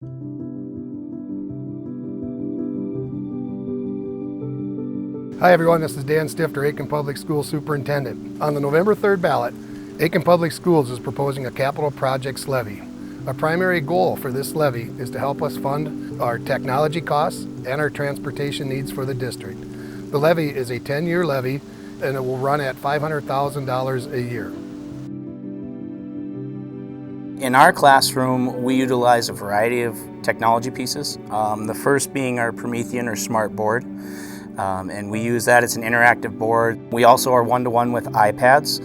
Hi everyone, this is Dan Stifter, Aitkin Public Schools Superintendent. On the November 3rd ballot, Aitkin Public Schools is proposing a Capital Project Levy. Our primary goal for this levy is to help us fund our technology costs and our transportation needs for the district. The levy is a 10-year levy and it will run at $500,000 a year. In our classroom, we utilize a variety of technology pieces. The first being our Promethean or Smart Board. And we use that as an interactive board. We also are one-to-one with iPads.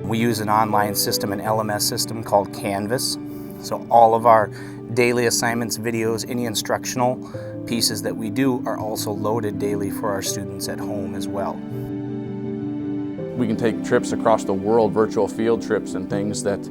We use an online system, an LMS system called Canvas. So all of our daily assignments, videos, any instructional pieces that we do are also loaded daily for our students at home as well. We can take trips across the world, virtual field trips and things that,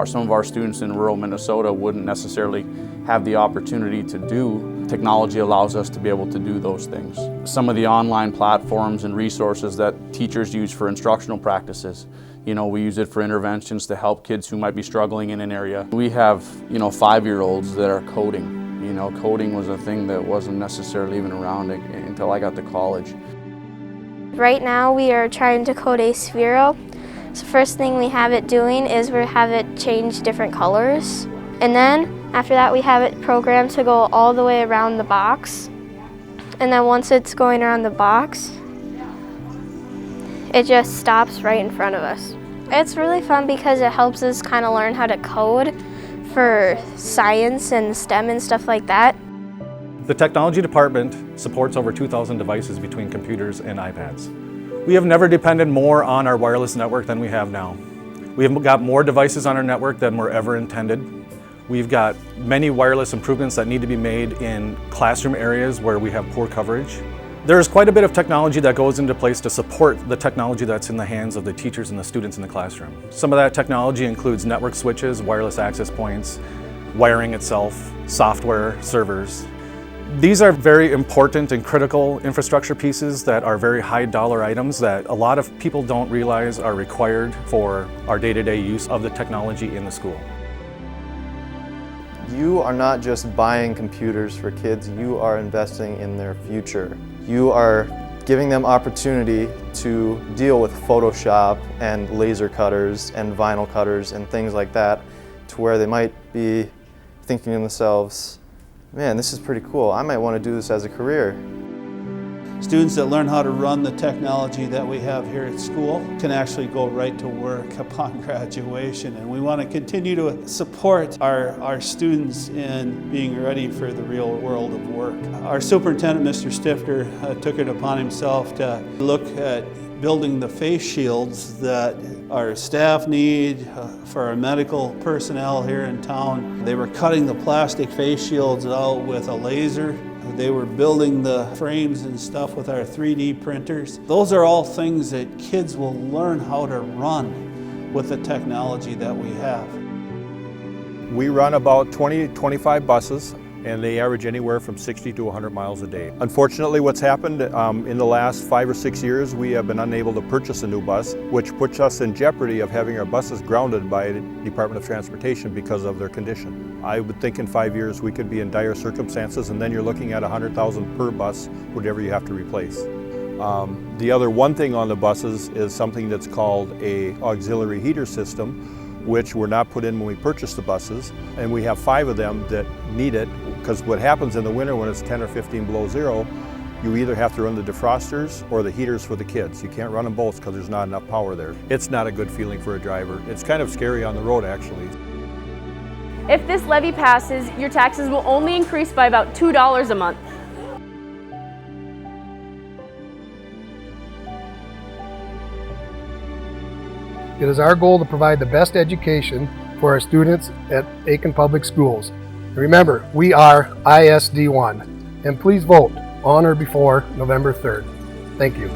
some of our students in rural Minnesota wouldn't necessarily have the opportunity to do. Technology allows us to be able to do those things. Some of the online platforms and resources that teachers use for instructional practices, we use it for interventions to help kids who might be struggling in an area. We have, 5-year-olds that are coding. Coding was a thing that wasn't necessarily even around until I got to college. Right now we are trying to code a Sphero. So first thing we have it doing is we have it change different colors. And then after that we have it programmed to go all the way around the box. And then once it's going around the box, it just stops right in front of us. It's really fun because it helps us kind of learn how to code for science and STEM and stuff like that. The technology department supports over 2,000 devices between computers and iPads. We have never depended more on our wireless network than we have now. We have got more devices on our network than were ever intended. We've got many wireless improvements that need to be made in classroom areas where we have poor coverage. There's quite a bit of technology that goes into place to support the technology that's in the hands of the teachers and the students in the classroom. Some of that technology includes network switches, wireless access points, wiring itself, software, servers. These are very important and critical infrastructure pieces that are very high dollar items that a lot of people don't realize are required for our day-to-day use of the technology in the school. You are not just buying computers for kids, you are investing in their future. You are giving them opportunity to deal with Photoshop and laser cutters and vinyl cutters and things like that, to where they might be thinking to themselves, man, this is pretty cool. I might want to do this as a career. Students that learn how to run the technology that we have here at school can actually go right to work upon graduation. And we want to continue to support our students in being ready for the real world of work. Our superintendent, Mr. Stifter, took it upon himself to look at building the face shields that our staff need for our medical personnel here in town. They were cutting the plastic face shields out with a laser. They were building the frames and stuff with our 3D printers. Those are all things that kids will learn how to run with the technology that we have. We run about 20-25 buses, and they average anywhere from 60 to 100 miles a day. Unfortunately, what's happened in the last 5 or 6 years, we have been unable to purchase a new bus, which puts us in jeopardy of having our buses grounded by the Department of Transportation because of their condition. I would think in 5 years we could be in dire circumstances, and then you're looking at $100,000 per bus, whatever you have to replace. The other one thing on the buses is something that's called an auxiliary heater system, which were not put in when we purchased the buses, and we have 5 of them that need it, because what happens in the winter when it's 10 or 15 below zero, you either have to run the defrosters or the heaters for the kids. You can't run them both because there's not enough power there. It's not a good feeling for a driver. It's kind of scary on the road, actually. If this levy passes, your taxes will only increase by about $2 a month. It is our goal to provide the best education for our students at Aitkin Public Schools. And remember, we are ISD1, and please vote on or before November 3rd. Thank you.